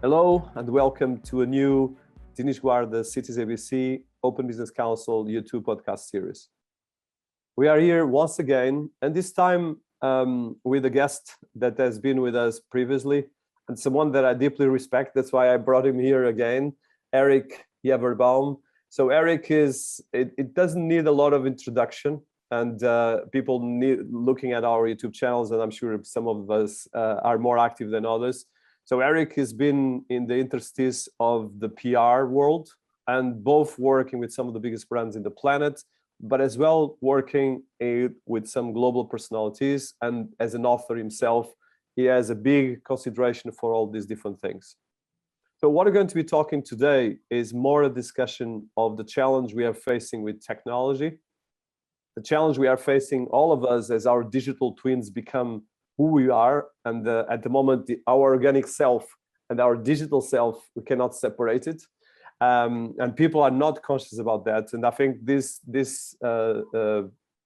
Hello and welcome to a new Dinis Guarda Cities ABC Open Business Council YouTube podcast series. We are here once again, and this time with a guest that has been with us previously and someone that I deeply respect. That's why I brought him here again, Eric Javerbaum. So Eric it doesn't need a lot of introduction, and people need looking at our YouTube channels, and I'm sure some of us are more active than others. So Eric has been in the interstice of the PR world and both working with some of the biggest brands in the planet, but as well working with some global personalities. And as an author himself, he has a big consideration for all these different things. So what we're going to be talking today is more a discussion of the challenge we are facing with technology, the challenge we are facing, all of us, as our digital twins become who we are, and at the moment, our organic self and our digital self, we cannot separate it, and people are not conscious about that. And I think this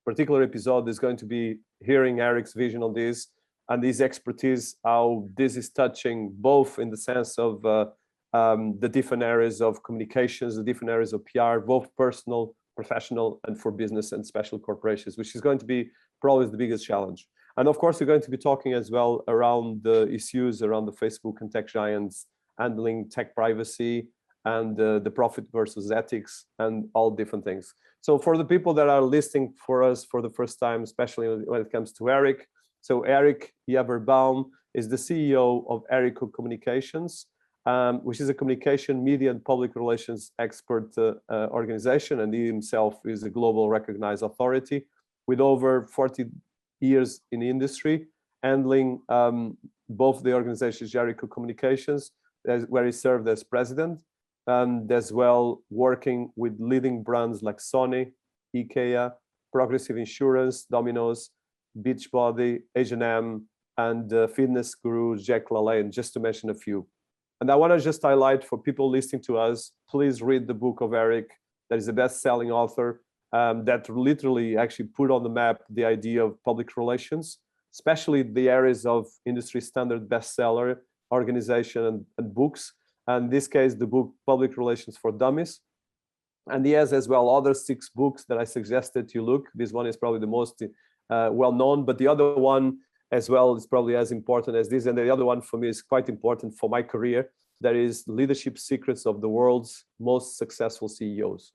particular episode is going to be hearing Eric's vision on this and his expertise, how this is touching both in the sense of the different areas of communications, the different areas of PR, both personal, professional, and for business and special corporations, which is going to be probably the biggest challenge. And of course, we're going to be talking as well around the issues around the Facebook and tech giants handling tech privacy and the profit versus ethics and all different things. So for the people that are listening for us for the first time, especially when it comes to Eric, so Eric Javerbaum is the CEO of Erico Communications, which is a communication, media, and public relations expert organization, and he himself is a global recognized authority with over 40 years in the industry, handling both the organization Erico Communications, where he served as president, and as well working with leading brands like Sony, IKEA, Progressive Insurance, Domino's, Beachbody, H&M, and fitness guru Jack LaLanne, just to mention a few. And I want to just highlight for people listening to us, please read the book of Eric, that is a best-selling author, that literally actually put on the map the idea of public relations, especially the areas of industry standard bestseller, organization, and books. And in this case, the book Public Relations for Dummies. And he has as well other 6 books that I suggested you look. This one is probably the most well-known, but the other one as well is probably as important as this. And the other one for me is quite important for my career. That is Leadership Secrets of the World's Most Successful CEOs,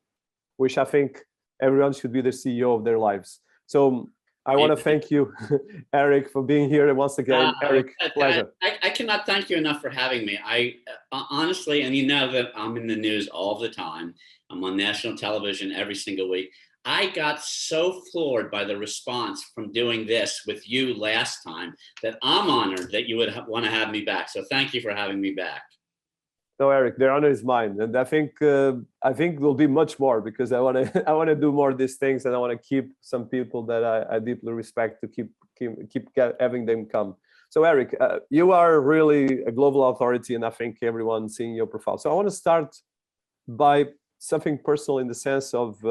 which I think everyone should be the CEO of their lives. So I want to thank you, Eric, for being here. And once again, Eric, pleasure. I cannot thank you enough for having me. I honestly, and you know that I'm in the news all the time. I'm on national television every single week. I got so floored by the response from doing this with you last time that I'm honored that you would want to have me back. So thank you for having me back. No, Eric, the honor is mine, and I think there'll be much more, because I want to do more of these things, and I want to keep some people that I deeply respect to keep having them come. So, Eric, you are really a global authority, and I think everyone's seeing your profile. So, I want to start by something personal in the sense of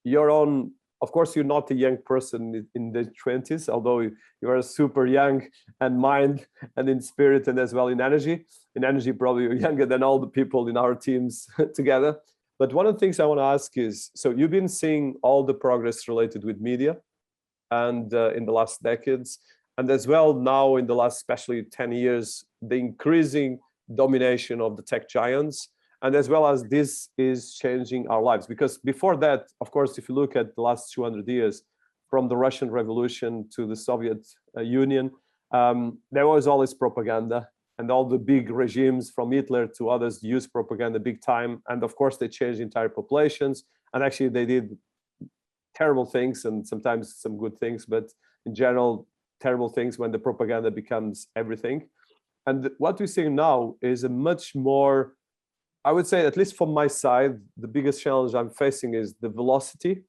your own. Of course, you're not a young person in the 20s, although you are super young in mind and in spirit, and as well in energy. In energy, probably you're younger than all the people in our teams together. But one of the things I want to ask is, so you've been seeing all the progress related with media and in the last decades, and as well now in the last, especially 10 years, the increasing domination of the tech giants. And as well as this is changing our lives, because before that, of course, if you look at the last 200 years, from the Russian Revolution to the Soviet Union, there was always propaganda, and all the big regimes from Hitler to others used propaganda big time. And of course, they changed entire populations, and actually they did terrible things and sometimes some good things, but in general, terrible things when the propaganda becomes everything. And what we're seeing now is a much more, I would say, at least from my side, the biggest challenge I'm facing is the velocity,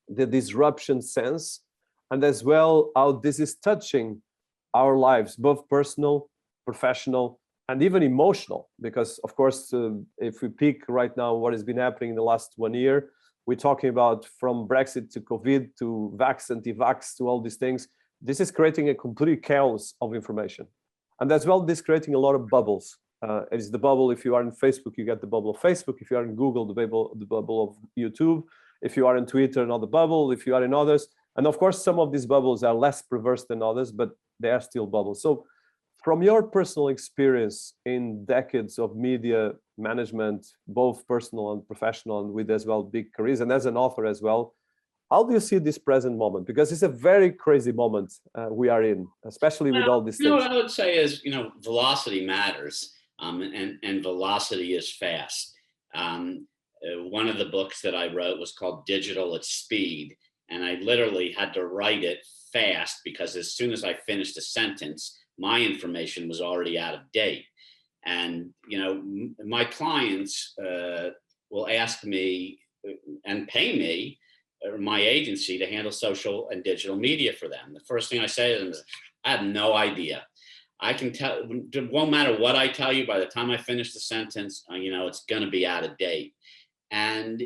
the disruption sense, and as well how this is touching our lives, both personal, professional, and even emotional. Because of course, if we pick right now what has been happening in the last 1 year, we're talking about from Brexit to COVID to vax, anti-vax, to all these things. This is creating a complete chaos of information. And as well, this creating a lot of bubbles. It's the bubble. If you are in Facebook, you get the bubble of Facebook. If you are in Google, the bubble of YouTube. If you are in Twitter, another bubble. If you are in others, and of course, some of these bubbles are less perverse than others, but they are still bubbles. So, from your personal experience in decades of media management, both personal and professional, and with as well big careers, and as an author as well, how do you see this present moment? Because it's a very crazy moment we are in, especially with all these things. What I would say is, velocity matters, and velocity is fast. One of the books that I wrote was called Digital at Speed, and I literally had to write it fast because as soon as I finished a sentence, my information was already out of date. And, my clients will ask me and pay me, or my agency, to handle social and digital media for them. The first thing I say to them is, I have no idea. I can tell, it won't matter what I tell you, by the time I finish the sentence, it's going to be out of date. And,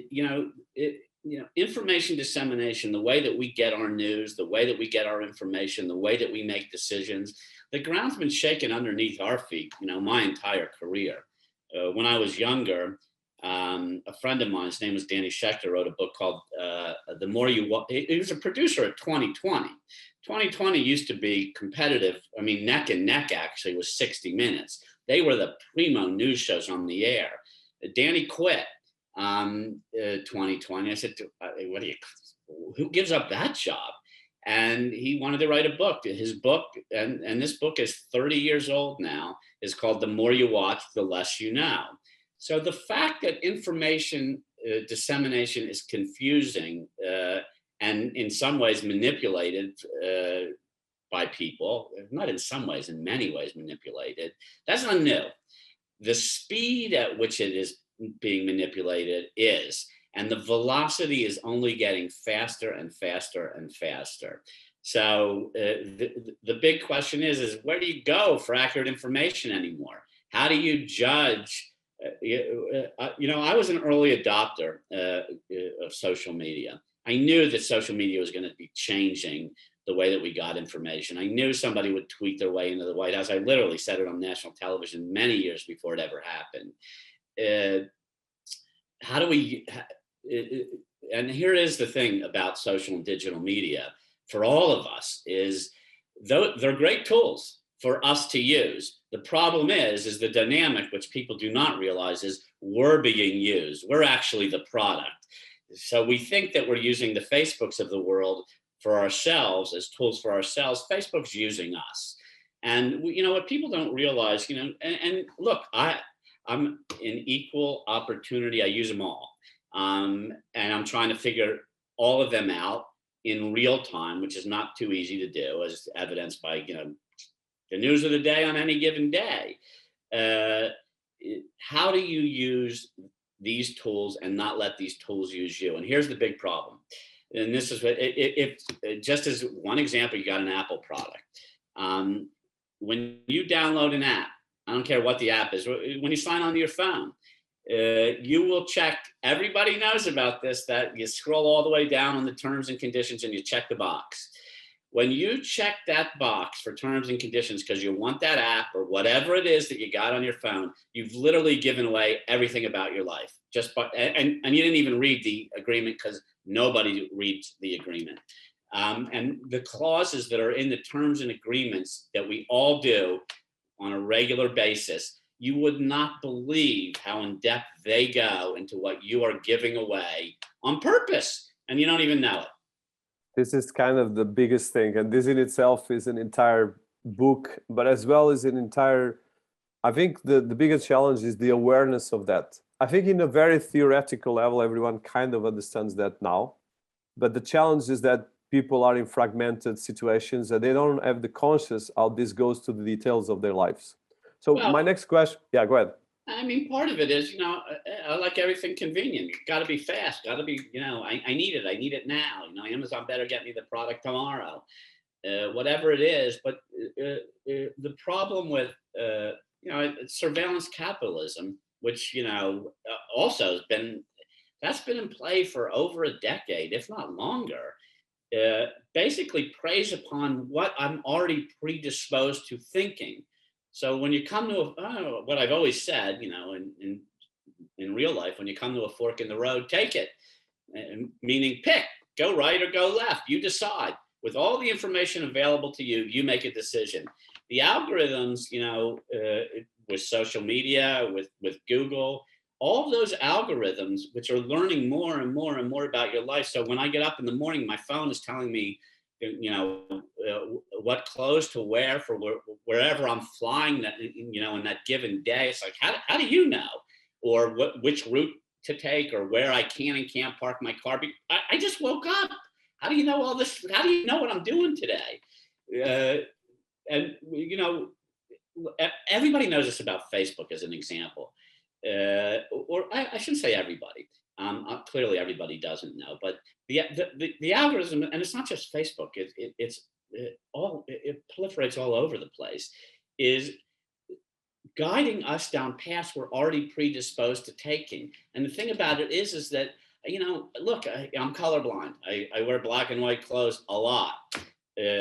information dissemination, the way that we get our news, the way that we get our information, the way that we make decisions, the ground's been shaken underneath our feet, my entire career. When I was younger, a friend of mine, his name was Danny Schechter, wrote a book called The More You Watch. He was a producer at 2020. 2020 used to be competitive. I mean, neck and neck actually was 60 Minutes. They were the primo news shows on the air. Danny quit 2020. I said, who gives up that job? And he wanted to write a book. His book, and this book is 30 years old now, is called The More You Watch, The Less You Know. So the fact that information dissemination is confusing and in some ways manipulated by people, not in some ways, in many ways manipulated, that's not new. The speed at which it is being manipulated is, and the velocity is only getting faster and faster and faster. So the big question is where do you go for accurate information anymore? How do you judge? I was an early adopter of social media. I knew that social media was going to be changing the way that we got information. I knew somebody would tweet their way into the White House. I literally said it on national television many years before it ever happened. How do we, and here is the thing about social and digital media for all of us is they're great tools for us to use. The problem is the dynamic, which people do not realize, is we're being used. We're actually the product. So we think that we're using the Facebooks of the world for ourselves as tools for ourselves. Facebook's using us. And what people don't realize, and look, I'm in equal opportunity. I use them all. And I'm trying to figure all of them out in real time, which is not too easy to do, as evidenced by, the news of the day on any given day. How do you use these tools and not let these tools use you? And here's the big problem. And this is if just as one example, you got an Apple product. When you download an app, I don't care what the app is, when you sign onto your phone, you will check, everybody knows about this, that you scroll all the way down on the terms and conditions and you check the box. When you check that box for terms and conditions because you want that app or whatever it is that you got on your phone, you've literally given away everything about your life. And you didn't even read the agreement because nobody reads the agreement. And the clauses that are in the terms and agreements that we all do on a regular basis, you would not believe how in depth they go into what you are giving away on purpose, and you don't even know it. This is kind of the biggest thing, and this in itself is an entire book, but as well as an entire, I think the biggest challenge is the awareness of that. I think in a very theoretical level, everyone kind of understands that now, but the challenge is that people are in fragmented situations and they don't have the conscious how this goes to the details of their lives. So my next question, yeah, go ahead. I mean, part of it is, I like everything convenient. Got to be fast. Got to be, I need it. I need it now. Amazon better get me the product tomorrow, whatever it is. But the problem with, surveillance capitalism, which, also that's been in play for over a decade, if not longer, basically preys upon what I'm already predisposed to thinking. So when you come to what I've always said, in real life, when you come to a fork in the road, take it. Meaning pick, go right or go left. You decide. With all the information available to you, you make a decision. The algorithms, with social media, with Google, all those algorithms, which are learning more and more and more about your life. So when I get up in the morning, my phone is telling me, what clothes to wear for wherever I'm flying that, in that given day. It's like, how do you know? Or which route to take, or where I can and can't park my car. I just woke up. How do you know all this? How do you know what I'm doing today? And everybody knows this about Facebook as an example. Or I shouldn't say everybody. Clearly, everybody doesn't know. But the algorithm, and it's not just Facebook. It proliferates all over the place. Is guiding us down paths we're already predisposed to taking. And the thing about it is that, look, I'm colorblind. I wear black and white clothes a lot.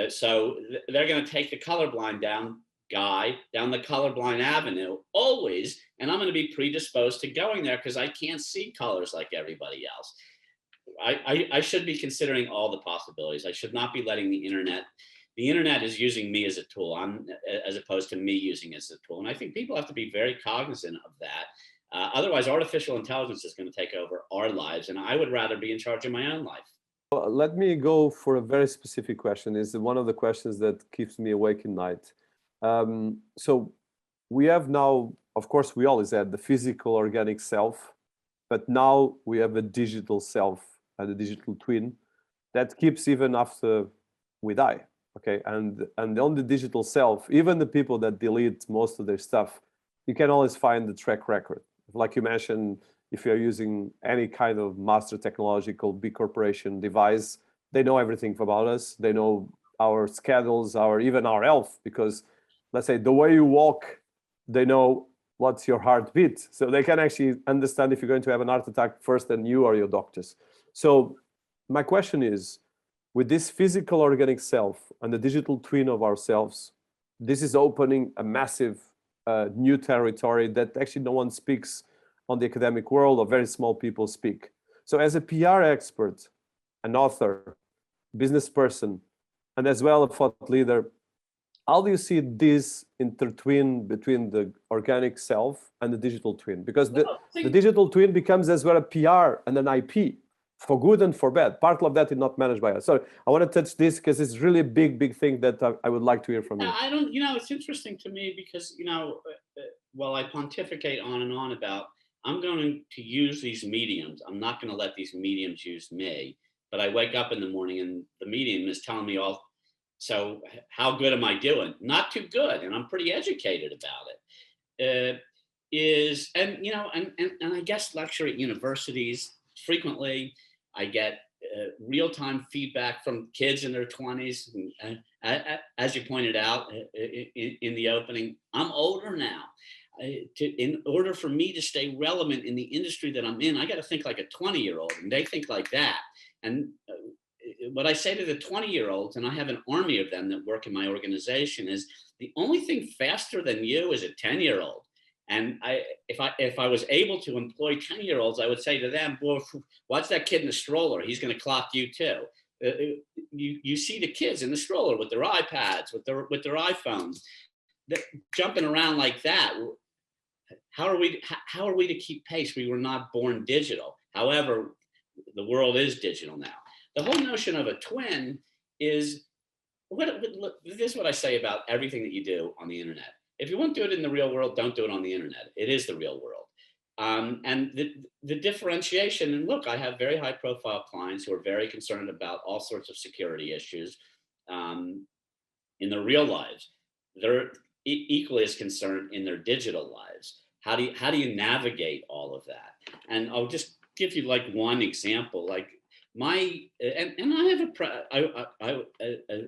So they're going to take the colorblind guy down the colorblind avenue always. And I'm going to be predisposed to going there because I can't see colors like everybody else. I should be considering all the possibilities. I should not be letting the internet is using me as a tool, as opposed to me using it as a tool. And I think people have to be very cognizant of that. Otherwise, artificial intelligence is going to take over our lives. And I would rather be in charge of my own life. Let me go for a very specific question. Is one of the questions that keeps me awake at night. So we have now, of course, we always had the physical organic self, but now we have a digital self and a digital twin that keeps even after we die. Okay, and on the digital self, even the people that delete most of their stuff, you can always find the track record. Like you mentioned, if you're using any kind of master technological big corporation device, they know everything about us. They know our schedules, even our health, because let's say the way you walk, they know what's your heartbeat. So they can actually understand if you're going to have an heart attack first than you or your doctors. So my question is, with this physical organic self and the digital twin of ourselves, this is opening a massive new territory that actually no one speaks on the academic world, or very small people speak. So as a PR expert, an author, business person, and as well a thought leader, how do you see this intertwine between the organic self and the digital twin? Because the digital twin becomes as well a PR and an IP, for good and for bad. Part of that is not managed by us. So I want to touch this because it's really a big thing that I would like to hear from you. I don't, it's interesting to me because, while I pontificate on and on about, I'm going to use these mediums. I'm not going to let these mediums use me. But I wake up in the morning and the medium is telling me all, so how good am I doing? Not too good. And I'm pretty educated about it. And I guess lecture at universities frequently. I get real-time feedback from kids in their 20s. And as you pointed out in the opening, I'm older now. In order for me to stay relevant in the industry that I'm in, I got to think like a 20-year-old, and they think like that. And what I say to the 20-year-olds, and I have an army of them that work in my organization, is the only thing faster than you is a 10-year-old. And if I was able to employ 10-year-olds, I would say to them, well, watch that kid in the stroller. He's going to clock you too. You see the kids in the stroller with their iPads, with their iPhones, jumping around like that. How are we to keep pace? We were not born digital. However, the world is digital now. The whole notion of a twin is, this is what I say about everything that you do on the internet. If you won't do it in the real world, don't do it on the internet. It is the real world. And the differentiation, and look, I have very high profile clients who are very concerned about all sorts of security issues in their real lives. They're equally as concerned in their digital lives. How do you navigate all of that? And I'll just give you like one example. Like and I have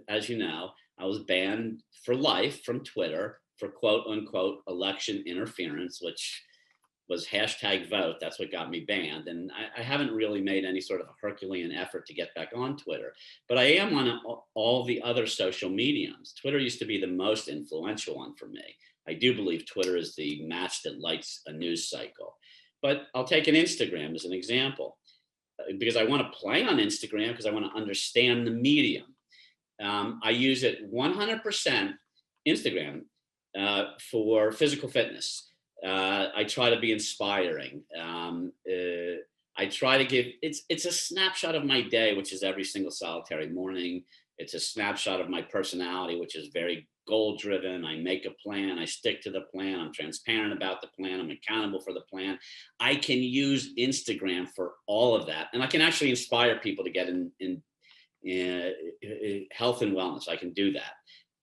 as you know, I was banned for life from Twitter for quote unquote election interference, which was hashtag vote. That's what got me banned. And I haven't really made any sort of a Herculean effort to get back on Twitter, but I am on all the other social mediums. Twitter used to be the most influential one for me. I do believe Twitter is the match that lights a news cycle. But I'll take an Instagram as an example, because I want to play on Instagram because I want to understand the medium. I use it 100% Instagram for physical fitness. I try to be inspiring. I try to give, it's a snapshot of my day, which is every single solitary morning. It's a snapshot of my personality, which is very goal driven. I make a plan, I stick to the plan, I'm transparent about the plan, I'm accountable for the plan. I can use Instagram for all of that. And I can actually inspire people to get in health and wellness. I can do that.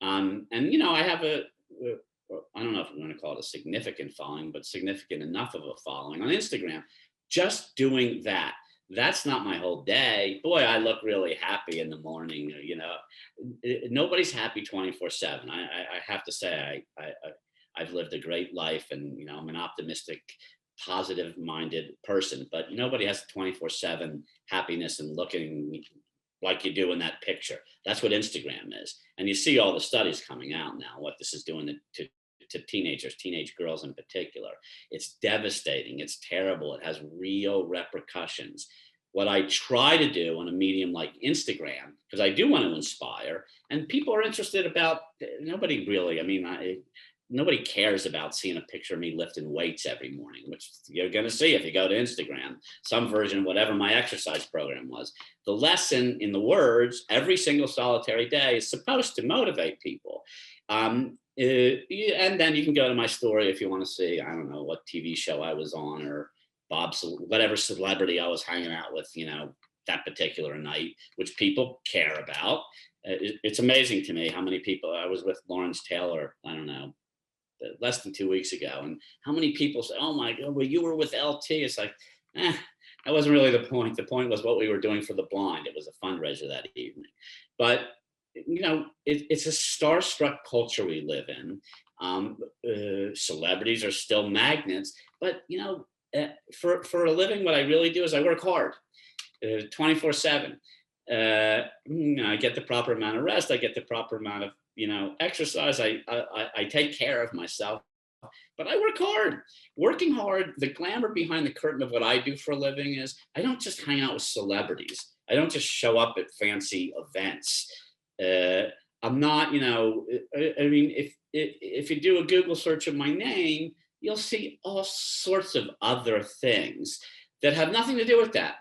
And, you know, I have I don't know if I'm going to call it a significant following, but significant enough of a following on Instagram. Just doing that. That's not my whole day. Boy, I look really happy in the morning. You know, nobody's happy 24/7. I have to say, I've lived a great life, and you know, I'm an optimistic, positive-minded person. But nobody has 24/7 happiness and looking like you do in that picture. That's what Instagram is. And you see all the studies coming out now, what this is doing to teenagers, teenage girls in particular. It's devastating. It's terrible. It has real repercussions. What I try to do on a medium like Instagram, because I do want to inspire, and people are interested about, nobody really, I mean, nobody cares about seeing a picture of me lifting weights every morning, which you're going to see if you go to Instagram, some version of whatever my exercise program was. The lesson in the words every single solitary day is supposed to motivate people. And then you can go to my story if you want to see, I don't know what TV show I was on, or whatever celebrity I was hanging out with, you know, that particular night, which people care about. It's amazing to me how many people, I was with Lawrence Taylor, I don't know, less than 2 weeks ago, and how many people say, oh my God, well, you were with LT. It's like, that wasn't really the point. The point was what we were doing for the blind. It was a fundraiser that evening. But, you know, it's a starstruck culture we live in. Celebrities are still magnets, but, you know, for a living, what I really do is I work hard 24/7. You know, I get the proper amount of rest. I get the proper amount of, you know, exercise. I take care of myself, but I work hard. Working hard, the glamour behind the curtain of what I do for a living is I don't just hang out with celebrities. I don't just show up at fancy events. I'm not, you know, I mean, if you do a Google search of my name, you'll see all sorts of other things that have nothing to do with that.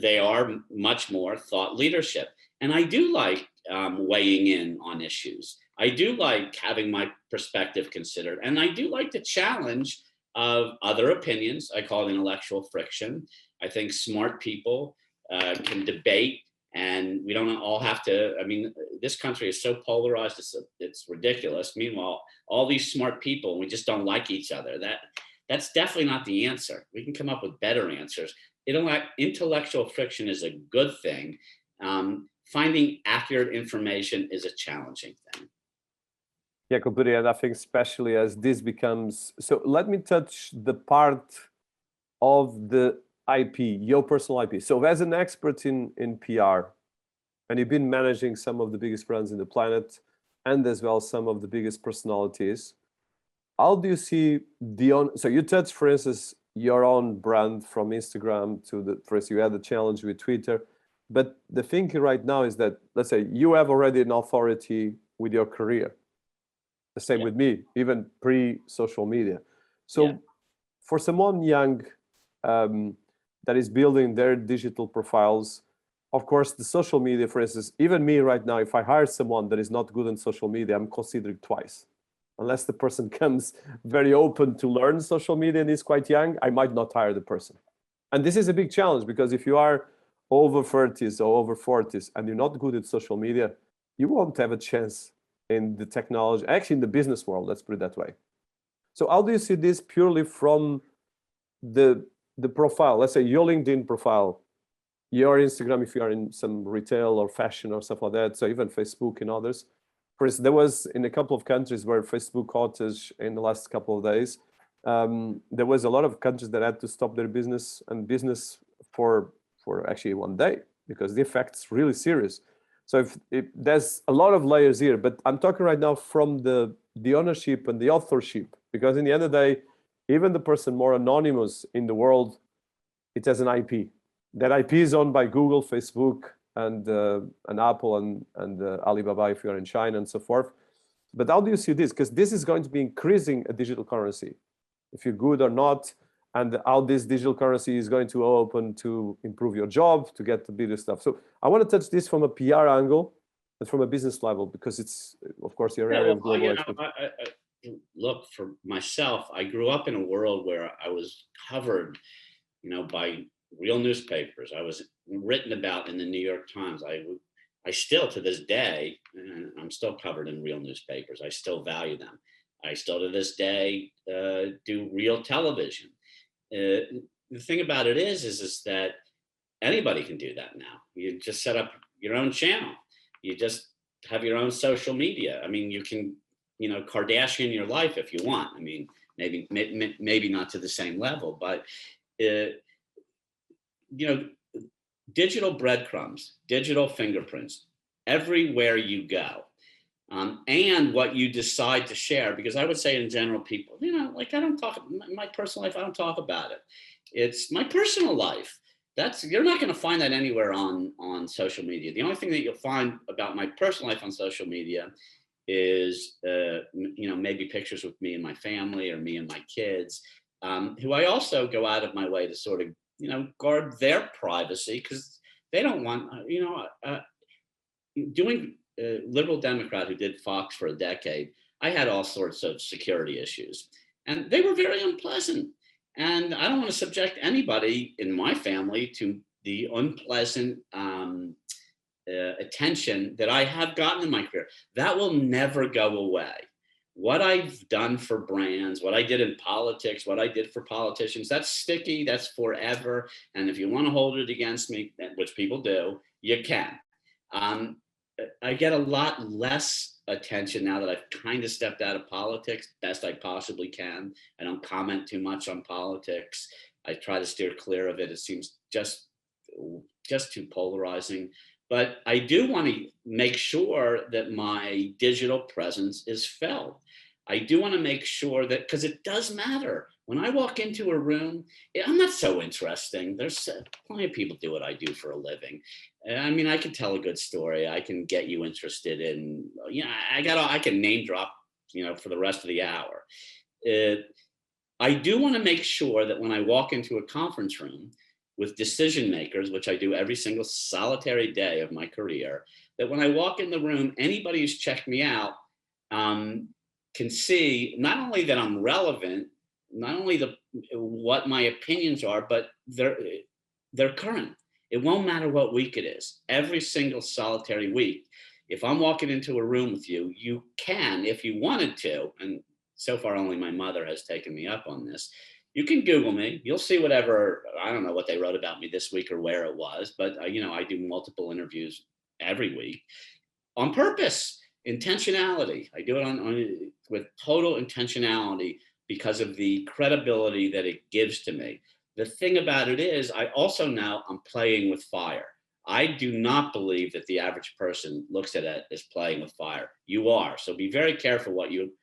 They are much more thought leadership. And I do like weighing in on issues. I do like having my perspective considered. And I do like the challenge of other opinions. I call it intellectual friction. I think smart people can debate, and we don't all have to, I mean, this country is so polarized, it's ridiculous. Meanwhile, all these smart people, we just don't like each other. That's definitely not the answer. We can come up with better answers. Intellectual friction is a good thing. Finding accurate information is a challenging thing. Yeah, completely. And I think especially as this becomes, so let me touch the part of the IP, your personal IP. So as an expert in PR, and you've been managing some of the biggest brands in the planet, and as well some of the biggest personalities, how do you see so you touch, for instance, your own brand from Instagram to for instance, you had the challenge with Twitter. But the thing right now is that, let's say you have already an authority with your career. The same with me, even pre-social media. So for someone young that is building their digital profiles, of course, the social media, for instance, even me right now, if I hire someone that is not good on social media, I'm considering twice. Unless the person comes very open to learn social media and is quite young, I might not hire the person. And this is a big challenge, because if you are over 30s or over 40s and you're not good at social media, you won't have a chance in the technology, actually in the business world, let's put it that way. So how do you see this purely from the profile? Let's say your LinkedIn profile, your Instagram, if you are in some retail or fashion or stuff like that, so even Facebook and others. For instance, there was in a couple of countries where Facebook outage in the last couple of days, there was a lot of countries that had to stop their business for actually one day, because the effect's really serious. So if there's a lot of layers here, but I'm talking right now from the ownership and the authorship, because in the end of the day, even the person more anonymous in the world, it has an IP. That IP is owned by Google, Facebook, and Apple, and Alibaba if you're in China, and so forth. But how do you see this? Because this is going to be increasing a digital currency, if you're good or not, and how this digital currency is going to open to improve your job, to get the bigger stuff. So I want to touch this from a PR angle and from a business level, because it's, of course, your area of global expertise. Look, for myself, I grew up in a world where I was covered, by real newspapers. I was written about in the New York Times. I still, to this day, and I'm still covered in real newspapers. I still value them. I still, to this day, do real television. The thing about it is that anybody can do that now. You just set up your own channel. You just have your own social media. I mean, you can, Kardashian your life if you want. I mean, maybe not to the same level, but digital breadcrumbs, digital fingerprints, everywhere you go. And what you decide to share, because I would say in general, people, like I don't talk, my personal life, I don't talk about it. It's my personal life. You're not going to find that anywhere on social media. The only thing that you'll find about my personal life on social media is, maybe pictures with me and my family, or me and my kids, who I also go out of my way to sort of, guard their privacy, because they don't want, doing liberal Democrat who did Fox for a decade, I had all sorts of security issues, and they were very unpleasant. And I don't want to subject anybody in my family to the unpleasant attention that I have gotten in my career. That will never go away. What I've done for brands, what I did in politics, what I did for politicians, that's sticky, that's forever. And if you want to hold it against me, which people do, you can. I get a lot less attention now that I've kind of stepped out of politics best I possibly can. I don't comment too much on politics. I try to steer clear of it. It seems just too polarizing. But I do want to make sure that my digital presence is felt. I do want to make sure that, because it does matter. When I walk into a room, I'm not so interesting. There's plenty of people do what I do for a living. I mean, I can tell a good story. I can get you interested in, I can name drop, for the rest of the hour. I do want to make sure that when I walk into a conference room with decision makers, which I do every single solitary day of my career, that when I walk in the room, anybody who's checked me out can see not only that I'm relevant, not only what my opinions are, but they're current. It won't matter what week it is. Every single solitary week, if I'm walking into a room with you, you can, if you wanted to, and so far only my mother has taken me up on this, you can Google me. You'll see whatever, I don't know what they wrote about me this week or where it was, but I do multiple interviews every week on purpose, intentionality. I do it with total intentionality because of the credibility that it gives to me. The thing about it is, I also know I'm playing with fire. I do not believe that the average person looks at it as playing with fire. You are. So be very careful what you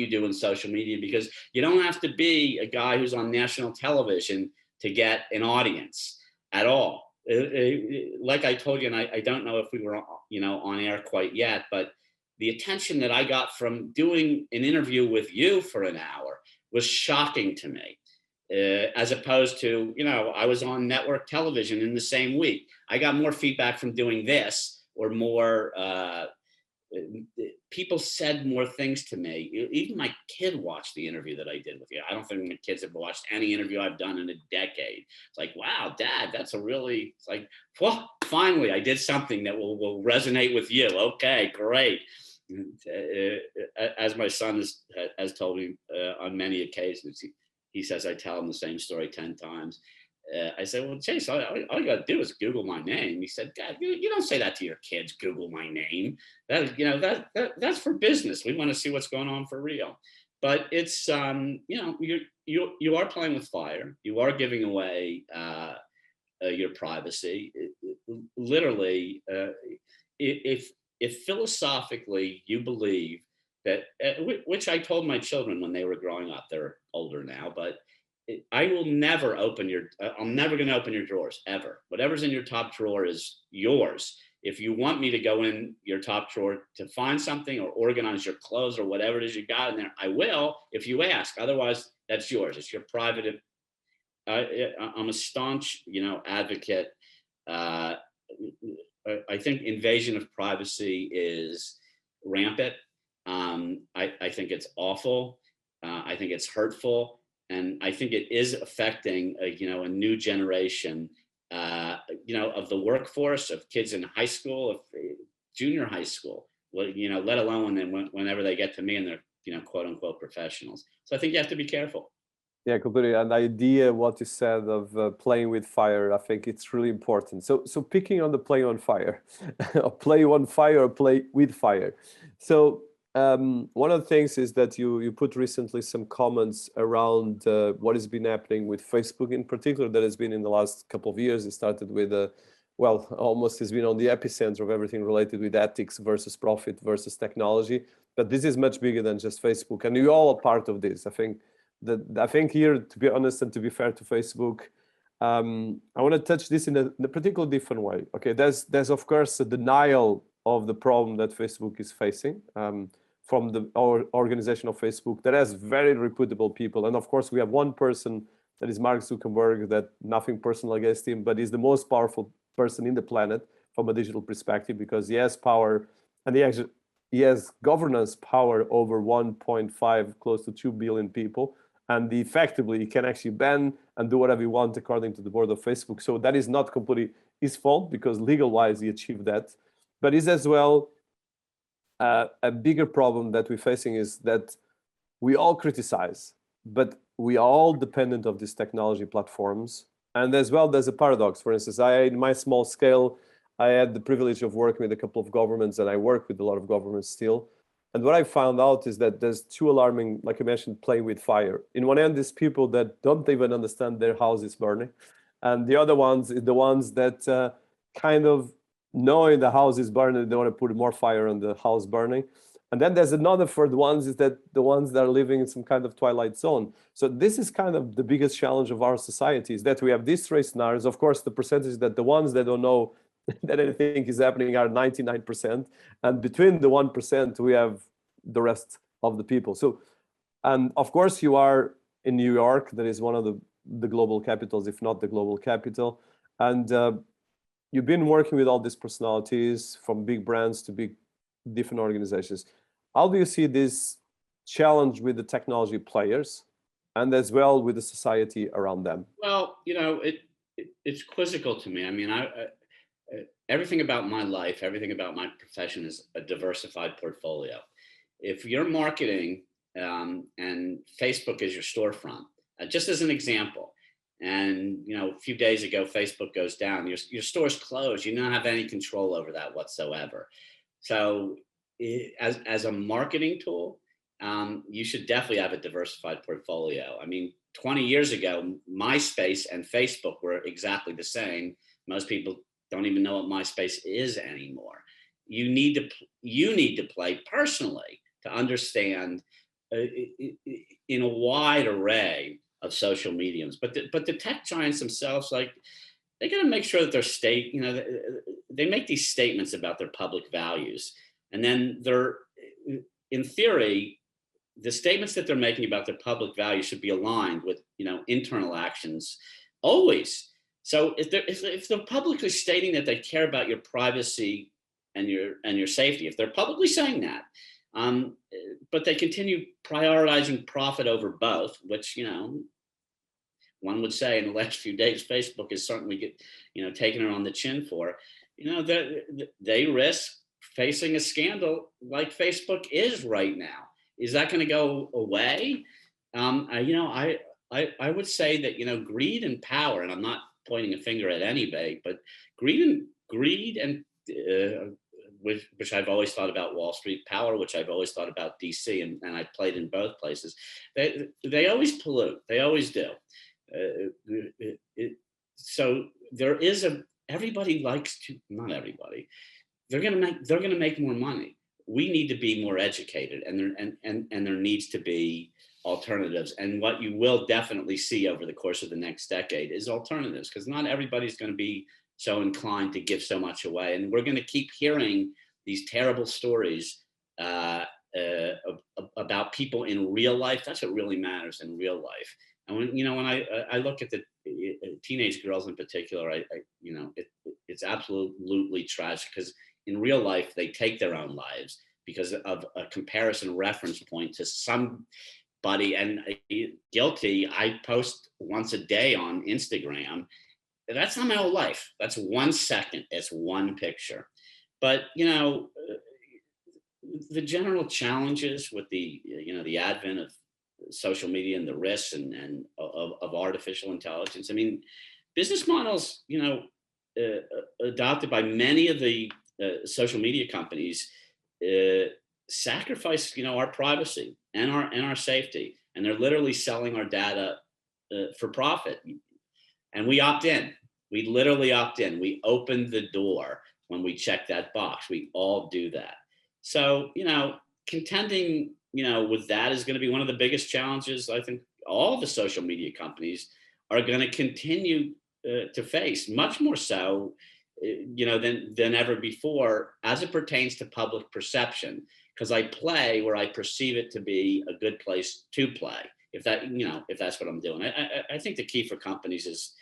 do in social media, because you don't have to be a guy who's on national television to get an audience at all. Like I told you, and I don't know if we were on air quite yet, but the attention that I got from doing an interview with you for an hour was shocking to me. As opposed to, I was on network television in the same week. I got more feedback from doing this, or more, people said more things to me. Even my kid watched the interview that I did with you. I don't think my kids have watched any interview I've done in a decade. It's like, wow, Dad, it's like, well, finally I did something that will resonate with you. Okay, great. As my son has told me on many occasions, he says I tell him the same story 10 times. I said, well, Chase, all you got to do is Google my name. He said, God, you don't say that to your kids, Google my name. That's for business. We want to see what's going on for real. but it's you are playing with fire. You are giving away your privacy. Literally, if philosophically you believe that, which I told my children when they were growing up, they're older now, but I will never open your. I'm never going to open your drawers ever. Whatever's in your top drawer is yours. If you want me to go in your top drawer to find something or organize your clothes or whatever it is you got in there, I will if you ask. Otherwise, that's yours. It's your private. I'm a staunch, advocate. Uh, I think invasion of privacy is rampant. I think it's awful. I think it's hurtful, and I think it is affecting a new generation, of the workforce, of kids in high school, of junior high school. Well, let alone whenever they get to me and they're quote unquote professionals. So I think you have to be careful. Yeah, completely. And the idea, what you said of playing with fire, I think it's really important. So picking on the play on fire, or play on fire or play with fire. So one of the things is that you put recently some comments around what has been happening with Facebook in particular, that has been in the last couple of years. It started with almost has been on the epicenter of everything related with ethics versus profit versus technology. But this is much bigger than just Facebook, and you all are part of this. I think here, to be honest and to be fair to Facebook, I want to touch this in a particular different way. Okay, there's of course a denial of the problem that Facebook is facing from our organization of Facebook that has very reputable people, and of course we have one person that is Mark Zuckerberg, that nothing personal against him, but he's the most powerful person in the planet from a digital perspective because he has power and he has governance power over 1.5, close to 2 billion people. And effectively, he can actually ban and do whatever he wants according to the board of Facebook. So that is not completely his fault because legal-wise he achieved that. But it's as well a bigger problem that we're facing is that we all criticize, but we are all dependent of these technology platforms. And as well, there's a paradox. For instance, in my small scale, I had the privilege of working with a couple of governments, and I work with a lot of governments still. And what I found out is that there's two alarming, like I mentioned, playing with fire. In one end, there's people that don't even understand their house is burning. And the other ones, the ones that kind of knowing the house is burning, they want to put more fire on the house burning. And then there's another third ones, is that the ones that are living in some kind of twilight zone. So this is kind of the biggest challenge of our society, is that we have these three scenarios. Of course, the percentage that the ones that don't know that anything is happening are 99%. And between the 1%, we have the rest of the people. So, and of course, you are in New York, that is one of the global capitals, if not the global capital. And you've been working with all these personalities, from big brands to big different organizations. How do you see this challenge with the technology players and as well with the society around them? Well, it's quizzical to me. I mean, everything about my life, everything about my profession is a diversified portfolio. If you're marketing and Facebook is your storefront, just as an example, and a few days ago Facebook goes down, your store's closed, you don't have any control over that whatsoever. So as a marketing tool, you should definitely have a diversified portfolio. I mean, 20 years ago, MySpace and Facebook were exactly the same. Most people don't even know what MySpace is anymore. You need to play personally to understand in a wide array of social mediums. But the tech giants themselves, like, they got to make sure that they make these statements about their public values, and then in theory, the statements that they're making about their public values should be aligned with internal actions always. So if they're publicly stating that they care about your privacy and your safety, if they're publicly saying that, but they continue prioritizing profit over both, which one would say in the last few days Facebook is certainly taking it on the chin for, they risk facing a scandal like Facebook is right now. Is that going to go away? I would say that greed and power, and I'm not pointing a finger at anybody, but greed and which I've always thought about Wall Street, power, which I've always thought about DC, and I played in both places. They always pollute. They always do. So there is everybody likes to, not everybody. They're gonna make more money. We need to be more educated, and there needs to be alternatives. And what you will definitely see over the course of the next decade is alternatives, because not everybody's going to be so inclined to give so much away. And we're going to keep hearing these terrible stories about people in real life. That's what really matters in real life. And when I look at the teenage girls in particular, it's absolutely tragic, because in real life they take their own lives because of a comparison reference point to somebody. And guilty, I post once a day on Instagram. That's not my whole life. That's 1 second. It's one picture. But the general challenges with the advent of social media and the risks and of artificial intelligence. I mean, business models, adopted by many of the social media companies, sacrifice, our privacy and our safety, and they're literally selling our data for profit. And we opt in. We literally opt in. We open the door when we check that box. We all do that. So, contending, with that is going to be one of the biggest challenges I think all the social media companies are going to continue to face, much more so, than ever before, as it pertains to public perception. Because I play where I perceive it to be a good place to play. If that's what I'm doing. I think the key for companies is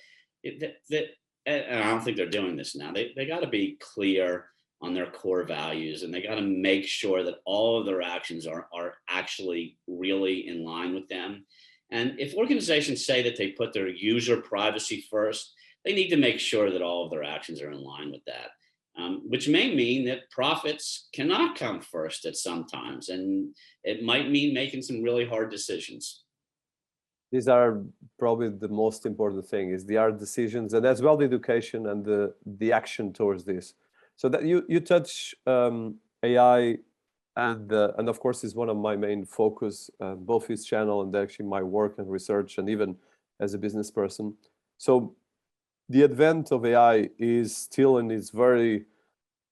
that, and I don't think they're doing this now. They got to be clear on their core values, and they got to make sure that all of their actions are actually really in line with them. And if organizations say that they put their user privacy first, they need to make sure that all of their actions are in line with that, which may mean that profits cannot come first at some times, and it might mean making some really hard decisions. These are probably the most important thing, is the hard decisions, and as well the education and the action towards this. So that you touch AI, and of course is one of my main focus, both his channel and actually my work and research, and even as a business person. So the advent of AI is still in its very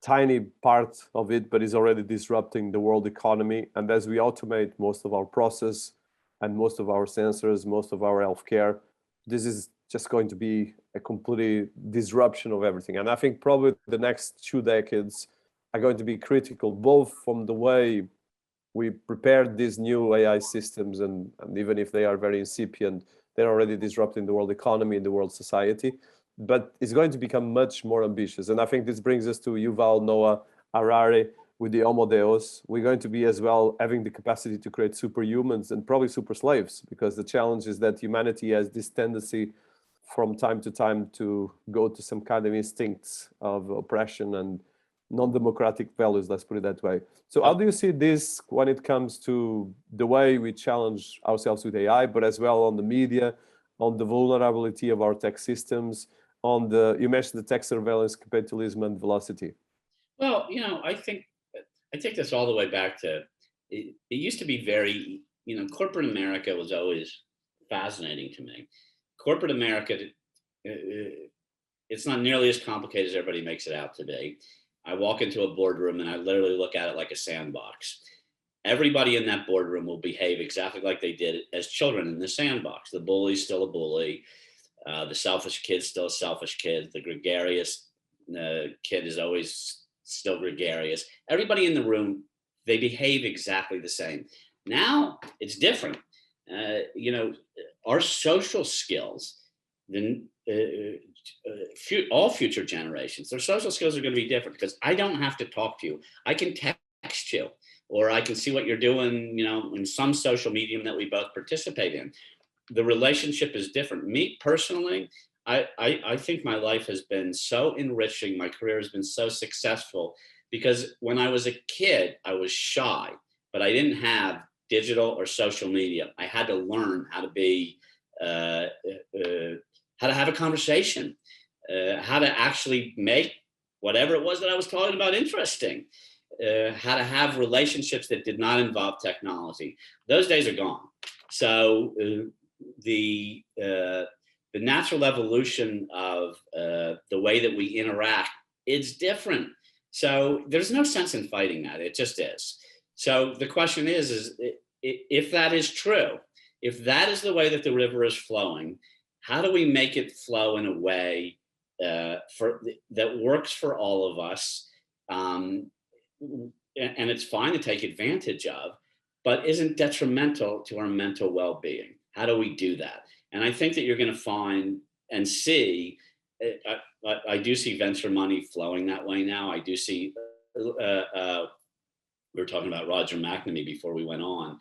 tiny part of it, but is already disrupting the world economy. And as we automate most of our process and most of our sensors, most of our healthcare, this is just going to be a complete disruption of everything. And I think probably the next 2 decades are going to be critical, both from the way we prepare these new AI systems, and even if they are very incipient, they're already disrupting the world economy and the world society. But it's going to become much more ambitious. And I think this brings us to Yuval Noah Harari with the Homo Deus. We're going to be as well having the capacity to create superhumans and probably super slaves, because the challenge is that humanity has this tendency from time to time to go to some kind of instincts of oppression and non-democratic values, let's put it that way. So how do you see this when it comes to the way we challenge ourselves with AI, but as well on the media, on the vulnerability of our tech systems, you mentioned the tech surveillance, capitalism, and velocity? Well, I take this all the way back to, it used to be very, corporate America was always fascinating to me. Corporate America, it's not nearly as complicated as everybody makes it out to be. I walk into a boardroom and I literally look at it like a sandbox. Everybody in that boardroom will behave exactly like they did as children in the sandbox. The bully's still a bully. The selfish kid's still a selfish kid. The gregarious kid is always still gregarious. Everybody in the room, they behave exactly the same. Now it's different. Our social skills, all future generations, their social skills are going to be different, because I don't have to talk to you. I can text you, or I can see what you're doing, in some social medium that we both participate in. The relationship is different. Me personally, I think my life has been so enriching. My career has been so successful because when I was a kid, I was shy, but I didn't have digital or social media. I had to learn how to be, how to have a conversation, how to actually make whatever it was that I was talking about interesting. How to have relationships that did not involve technology. Those days are gone. So the natural evolution of the way that we interact is different. So there's no sense in fighting that. It just is. So the question is if that is true, if that is the way that the river is flowing, how do we make it flow in a way that works for all of us? And it's fine to take advantage of, but isn't detrimental to our mental well-being. How do we do that? And I think that you're going to find and see, I do see venture money flowing that way now. I do see, we were talking about Roger McNamee before we went on.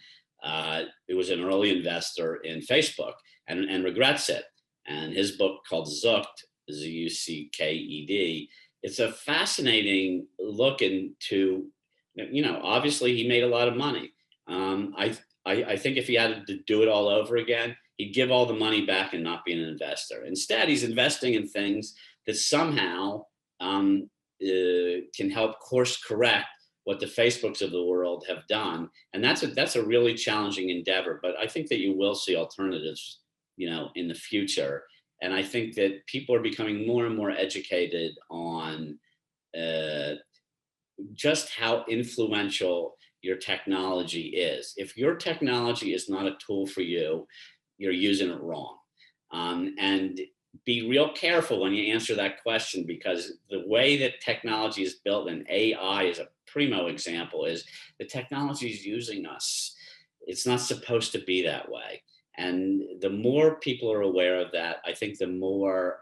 It was an early investor in Facebook and regrets it. And his book called Zucked, Zucked, it's a fascinating look into, obviously he made a lot of money. I think if he had to do it all over again, he'd give all the money back and not be an investor. Instead, he's investing in things that somehow can help course correct what the Facebooks of the world have done. And that's a really challenging endeavor, but I think that you will see alternatives, in the future. And I think that people are becoming more and more educated on just how influential your technology is. If your technology is not a tool for you, you're using it wrong. And be real careful when you answer that question, because the way that technology is built, and AI is a primo example, is the technology is using us. It's not supposed to be that way. And the more people are aware of that, I think the more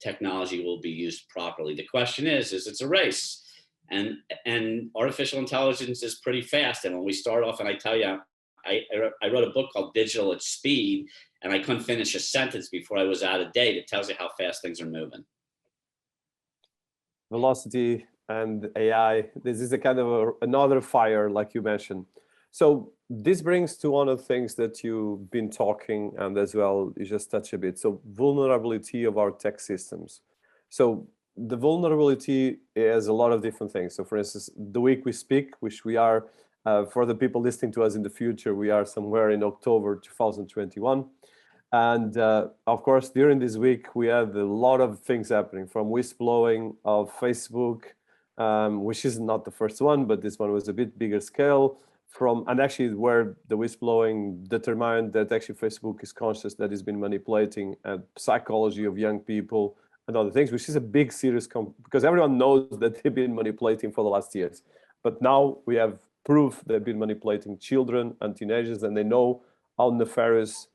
technology will be used properly. The question is it's a race, and artificial intelligence is pretty fast. And when we start off, and I tell you, I wrote a book called Digital at Speed, and I couldn't finish a sentence before I was out of date. It tells you how fast things are moving. Velocity and AI, this is a kind of another fire, like you mentioned. So this brings to one of the things that you've been talking, and as well, you just touch a bit. So vulnerability of our tech systems. So the vulnerability is a lot of different things. So for instance, the week we speak, which we are, for the people listening to us in the future, we are somewhere in October 2021. And of course, during this week, we had a lot of things happening, from whistleblowing of Facebook, which is not the first one, but this one was a bit bigger scale, and actually where the whistleblowing determined that actually Facebook is conscious that it's been manipulating psychology of young people and other things, which is a big serious because everyone knows that they've been manipulating for the last years. But now we have proof they've been manipulating children and teenagers, and they know how nefarious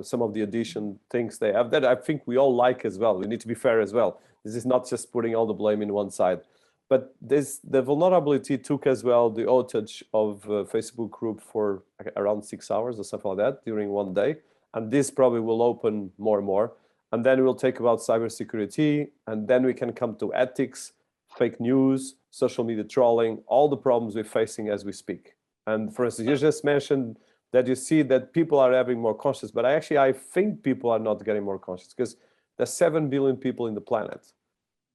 some of the addition things they have that I think we all like as well. We need to be fair as well. This is not just putting all the blame in one side. But the vulnerability took as well the outage of Facebook group for around 6 hours or something like that during one day. And this probably will open more and more. And then we'll talk about cybersecurity, and then we can come to ethics, fake news, social media trolling, all the problems we're facing as we speak. And for instance, you just mentioned that you see that people are having more conscious, but I think people are not getting more conscious, because there's 7 billion people in the planet.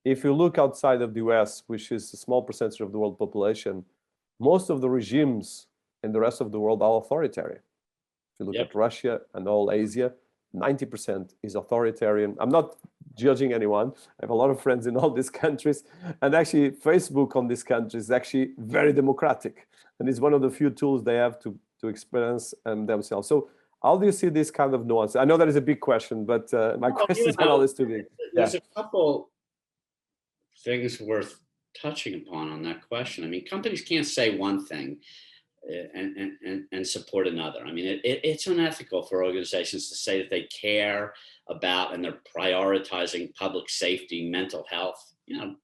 If you look outside of the US, which is a small percentage of the world population, most of the regimes in the rest of the world are authoritarian. If you look at Russia and all Asia, 90% is authoritarian. I'm not judging anyone. I have a lot of friends in all these countries. And actually, Facebook on these countries is actually very democratic. And it's one of the few tools they have to experience themselves. So how do you see this kind of nuance? I know that is a big question, but my question is not always too big. There's a couple things worth touching upon on that question. I mean, companies can't say one thing and support another. I mean, it's unethical for organizations to say that they care about and they're prioritizing public safety, mental health,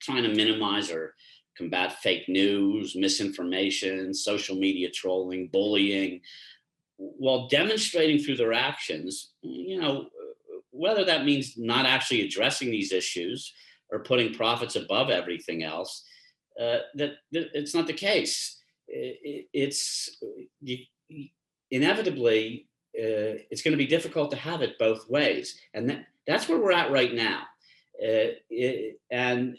trying to minimize or combat fake news, misinformation, social media trolling, bullying, while demonstrating through their actions, whether that means not actually addressing these issues or putting profits above everything else, that it's not the case. It's inevitably, it's going to be difficult to have it both ways. And that's where we're at right now. And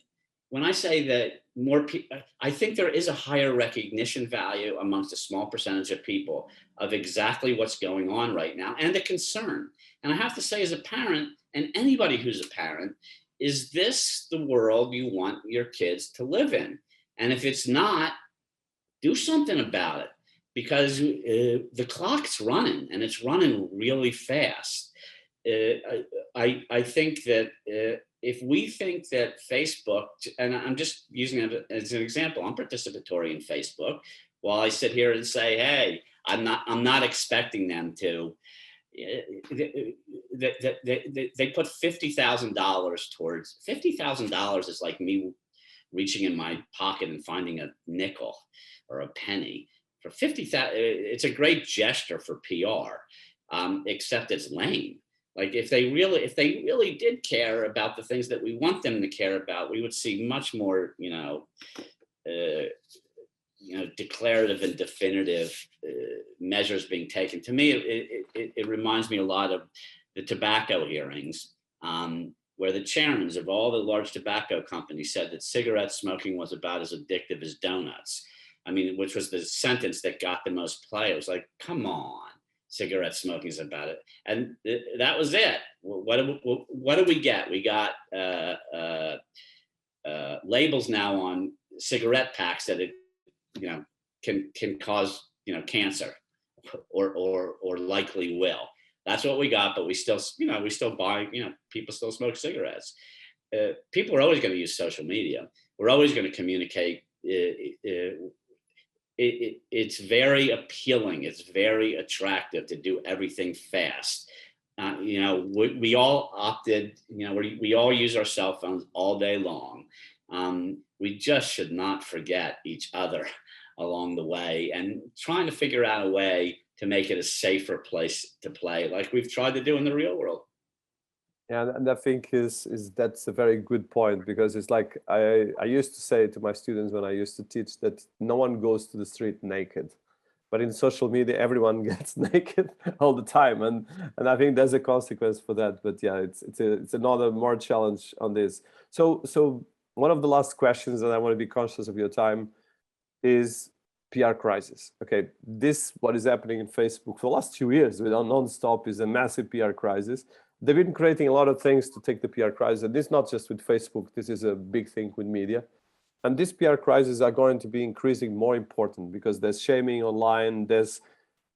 when I say that more people, I think there is a higher recognition value amongst a small percentage of people of exactly what's going on right now and a concern. And I have to say, as a parent, and anybody who's a parent, is this the world you want your kids to live in? And if it's not, do something about it, because the clock's running and it's running really fast. I think that if we think that Facebook, and I'm just using it as an example, I'm participatory in Facebook. While I sit here and say, hey, I'm not expecting them to. They put $50,000 towards $50,000 is like me reaching in my pocket and finding a nickel or a penny for 50,000. It's a great gesture for PR, except it's lame. Like if they really did care about the things that we want them to care about, we would see much more, declarative and definitive measures being taken. To me, it reminds me a lot of the tobacco hearings, where the chairmen of all the large tobacco companies said that cigarette smoking was about as addictive as donuts. I mean, which was the sentence that got the most play. It was like, come on, cigarette smoking is about it. And that was it. What do we get? We got labels now on cigarette packs that it, can cause, cancer or likely will. That's what we got, but we still buy, people still smoke cigarettes. People are always going to use social media. We're always going to communicate. It's very appealing. It's very attractive to do everything fast. We all opted, we all use our cell phones all day long. We just should not forget each other along the way, and trying to figure out a way to make it a safer place to play, like we've tried to do in the real world. Yeah, and I think that's a very good point, because it's like I used to say to my students when I used to teach that no one goes to the street naked, but in social media everyone gets naked all the time, and I think there's a consequence for that. But yeah, it's another more challenge on this. So one of the last questions, and I want to be conscious of your time, is PR crisis. Okay, this what is happening in Facebook for the last 2 years with non-stop is a massive PR crisis. They've been creating a lot of things to take the PR crisis, and this is not just with Facebook. This is a big thing with media, and these PR crises are going to be increasing more important, because there's shaming online. There's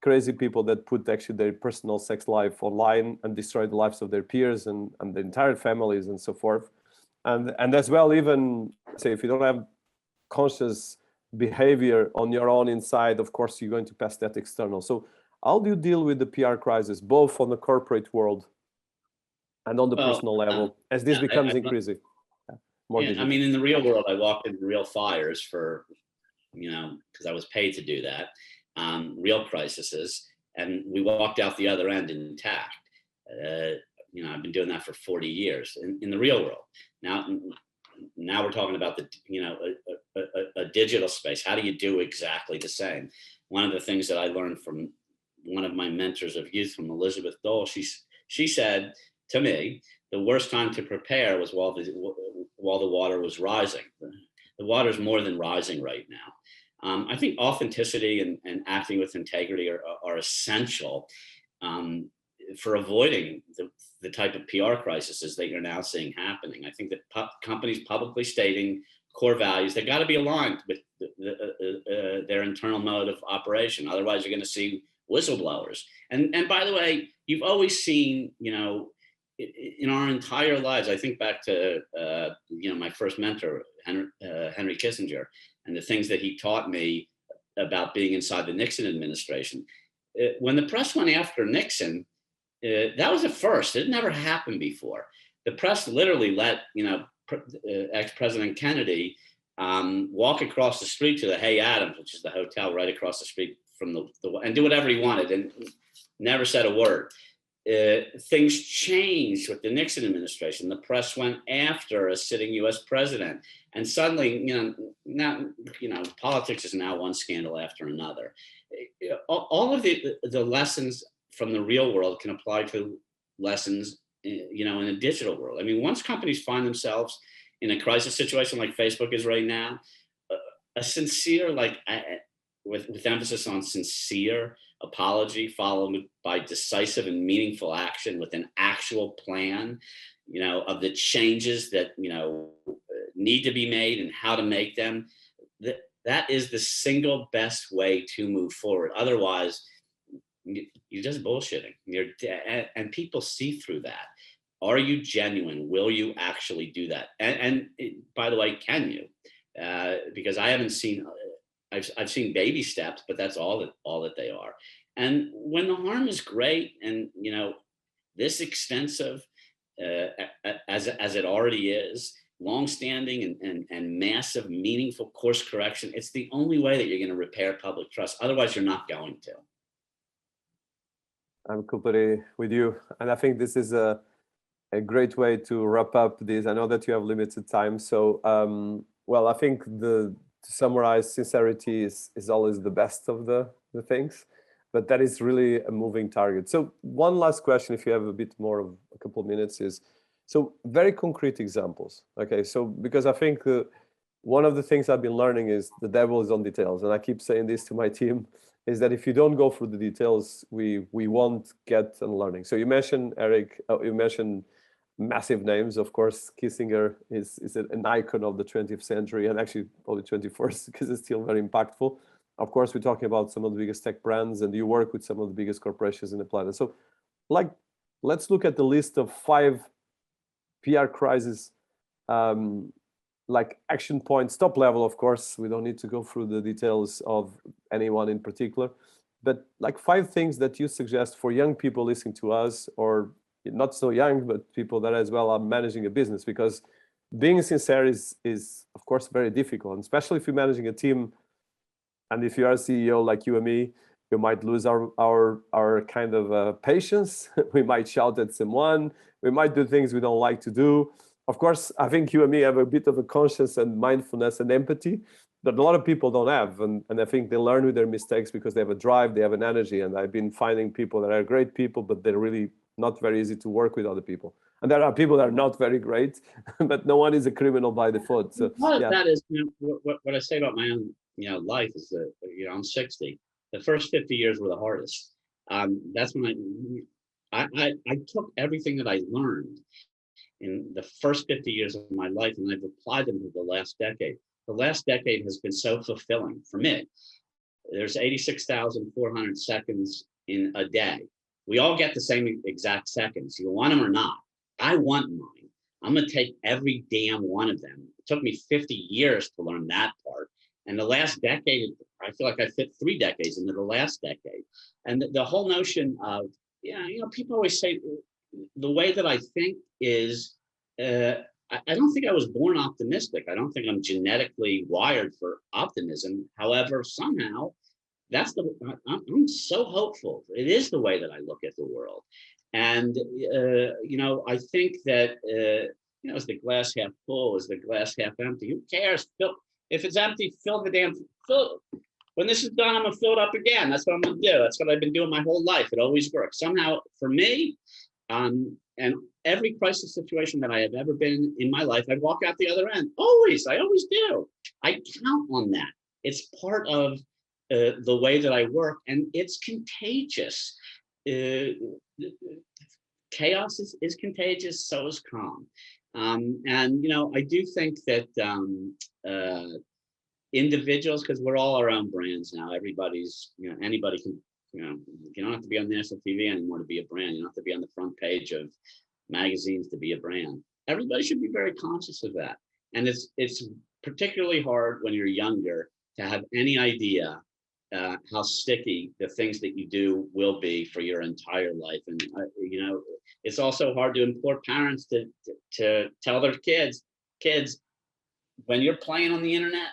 crazy people that put actually their personal sex life online and destroy the lives of their peers and the entire families and so forth. And as well, even say if you don't have conscious behavior on your own inside, of course you're going to pass that external. So how do you deal with the PR crisis, both on the corporate world and on the personal level, as this becomes increasing more digital? I mean, in the real world, I walked into real fires for, because I was paid to do that, real crises, and we walked out the other end intact. I've been doing that for 40 years in the real world. Now we're talking about a digital space. How do you do exactly the same? One of the things that I learned from one of my mentors of youth, from Elizabeth Dole, she said to me, the worst time to prepare was while the water was rising. The water's more than rising right now. I think authenticity and acting with integrity are essential for avoiding the type of PR crises that you're now seeing happening. I think that companies publicly stating core values, they got to be aligned with their internal mode of operation. Otherwise, you're going to see whistleblowers. And by the way, you've always seen, in our entire lives, I think back to, my first mentor, Henry Kissinger, and the things that he taught me about being inside the Nixon administration. When the press went after Nixon, that was a first. It never happened before. The press literally let, ex-President Kennedy walk across the street to the Hay Adams, which is the hotel right across the street from the and do whatever he wanted, and never said a word. Things changed with the Nixon administration. The press went after a sitting U.S. president, and suddenly, politics is now one scandal after another. All of the lessons from the real world can apply to lessons, in a digital world. I mean, once companies find themselves in a crisis situation like Facebook is right now, a sincere, with emphasis on sincere apology followed by decisive and meaningful action with an actual plan, of the changes that, need to be made and how to make them. That is the single best way to move forward. Otherwise, you're just bullshitting. And people see through that. Are you genuine? Will you actually do that? And by the way, can you? Because I haven't seen. I've seen baby steps, but that's all that they are. And when the harm is great, and this extensive, as it already is, longstanding and massive, meaningful course correction, it's the only way that you're going to repair public trust. Otherwise, you're not going to. I'm completely with you, and I think this is a great way to wrap up this. I know that you have limited time, so well, I think to summarize, sincerity is always the best of the things, but that is really a moving target. So one last question, if you have a bit more of a couple of minutes, is so very concrete examples. Okay, so because I think one of the things I've been learning is the devil is on details, and I keep saying this to my team, is that if you don't go through the details, we won't get a learning. So you mentioned, Eric, you mentioned massive names. Of course, Kissinger is an icon of the 20th century, and actually probably 21st, because it's still very impactful. Of course, we're talking about some of the biggest tech brands, and you work with some of the biggest corporations in the planet. So let's look at the list of 5 PR crises, action points, top level, of course. We don't need to go through the details of anyone in particular, but 5 things that you suggest for young people listening to us, or not so young, but people that as well are managing a business, because being sincere is of course very difficult, and especially if you're managing a team, and if you are a CEO like you and me, you might lose our kind of patience. We might shout at someone. We might do things we don't like to do. Of course, I think you and me have a bit of a conscience and mindfulness and empathy that a lot of people don't have. And I think they learn with their mistakes because they have a drive, they have an energy. And I've been finding people that are great people, but they're really not very easy to work with other people. And there are people that are not very great, but no one is a criminal by default. So that is, what I say about my own, life is that, I'm 60. The first 50 years were the hardest. That's when I took everything that I learned in the first 50 years of my life, and I've applied them to the last decade. The last decade has been so fulfilling for me. There's 86,400 seconds in a day. We all get the same exact seconds. You want them or not. I want mine. I'm going to take every damn one of them. It took me 50 years to learn that part. And the last decade, I feel like I fit 3 decades into the last decade. And the whole notion of, people always say, the way that I think is, I don't think I was born optimistic. I don't think I'm genetically wired for optimism. However, somehow, I'm so hopeful. It is the way that I look at the world. And, I think that, is the glass half full? Is the glass half empty? Who cares? If it's empty, fill the damn, fill. When this is done, I'm going to fill it up again. That's what I'm going to do. That's what I've been doing my whole life. It always works. Somehow, for me, and every crisis situation that I have ever been in my life, I walk out the other end. I always do. I count on that. It's part of the way that I work, and it's contagious. Chaos is contagious, so is calm. And I do think that individuals, because we're all our own brands now. Everybody's, anybody can, you don't have to be on national TV anymore to be a brand. You don't have to be on the front page of magazines to be a brand. Everybody should be very conscious of that. And it's particularly hard when you're younger to have any idea how sticky the things that you do will be for your entire life. And it's also hard to implore parents to tell their kids, when you're playing on the internet,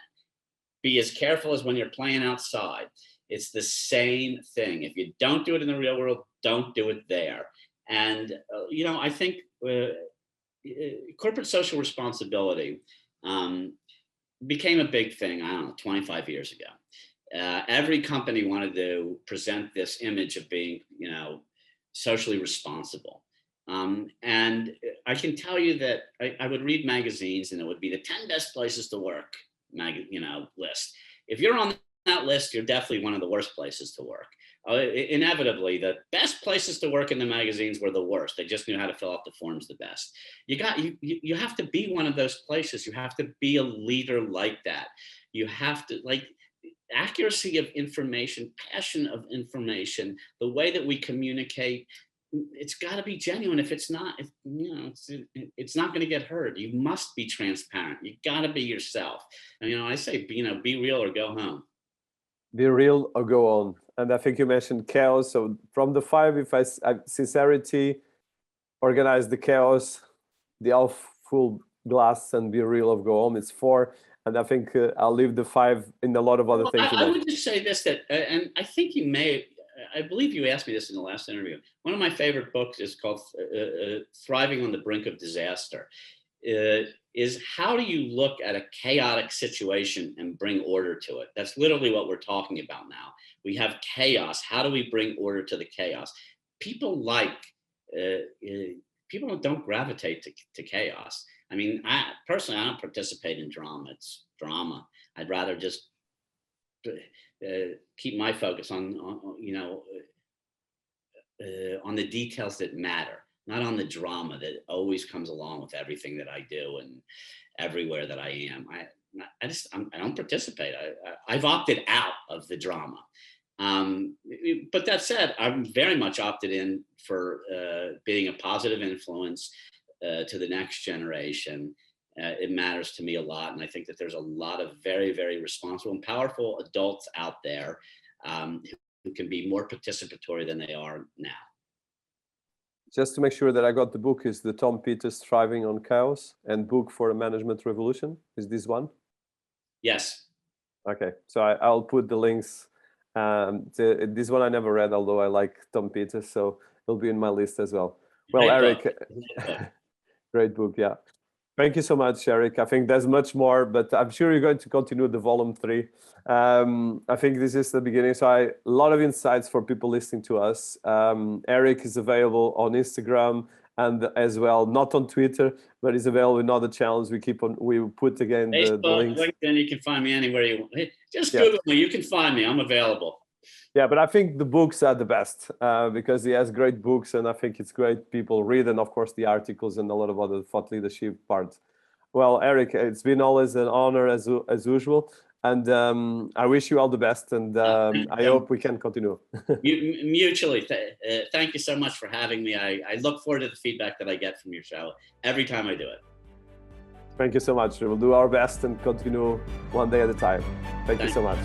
be as careful as when you're playing outside. It's the same thing. If you don't do it in the real world, don't do it there. And I think corporate social responsibility became a big thing, 25 years ago. Every company wanted to present this image of being, socially responsible. And I can tell you that I would read magazines, and it would be the 10 best places to work list. If you're on that list, you're definitely one of the worst places to work. Inevitably, the best places to work in the magazines were the worst. They just knew how to fill out the forms the best. You have to be one of those places. You have to be a leader like that. You have to, like, accuracy of information, passion of information, the way that we communicate. It's got to be genuine. If it's not, it's not going to get heard. You must be transparent. You got to be yourself. And I say, be real or go home. Be real or go on. And I think you mentioned chaos. So from the five, if I sincerity, organize the chaos, the half full glass, and be real or go home, it's 4. And I think I'll leave the 5 in a lot of other things. I would just say this, that, and I think I believe you asked me this in the last interview. One of my favorite books is called Thriving on the Brink of Disaster. Is how do you look at a chaotic situation and bring order to it? That's literally what we're talking about now. We have chaos. How do we bring order to the chaos? People people don't gravitate to chaos. I mean, I personally don't participate in drama. It's drama. I'd rather just keep my focus on the details that matter, not on the drama that always comes along with everything that I do and everywhere that I am. I don't participate. I've opted out of the drama. But that said, I'm very much opted in for being a positive influence to the next generation. It matters to me a lot. And I think that there's a lot of very, very responsible and powerful adults out there who can be more participatory than they are now. Just to make sure that I got the book, is the Tom Peters Thriving on Chaos and Book for a Management Revolution. Is this one? Yes. Okay, so I'll put the links. This one I never read, although I like Tom Peters, so it'll be in my list as well. Well, Eric, great book, yeah. Thank you so much, Eric. I think there's much more, but I'm sure you're going to continue the volume 3. I think this is the beginning. So a lot of insights for people listening to us. Eric is available on Instagram and as well, not on Twitter, but is available in other channels. We put again Facebook, the links. LinkedIn, you can find me anywhere you want. Hey, just Google me, you can find me, I'm available. Yeah, but I think the books are the best because he has great books, and I think it's great people read, and of course the articles and a lot of other thought leadership parts. Well, Eric, it's been always an honor as usual, and I wish you all the best, and I hope we can continue. Mutually, thank you so much for having me. I look forward to the feedback that I get from your show every time I do it. Thank you so much. We'll do our best and continue one day at a time. Thank you so much.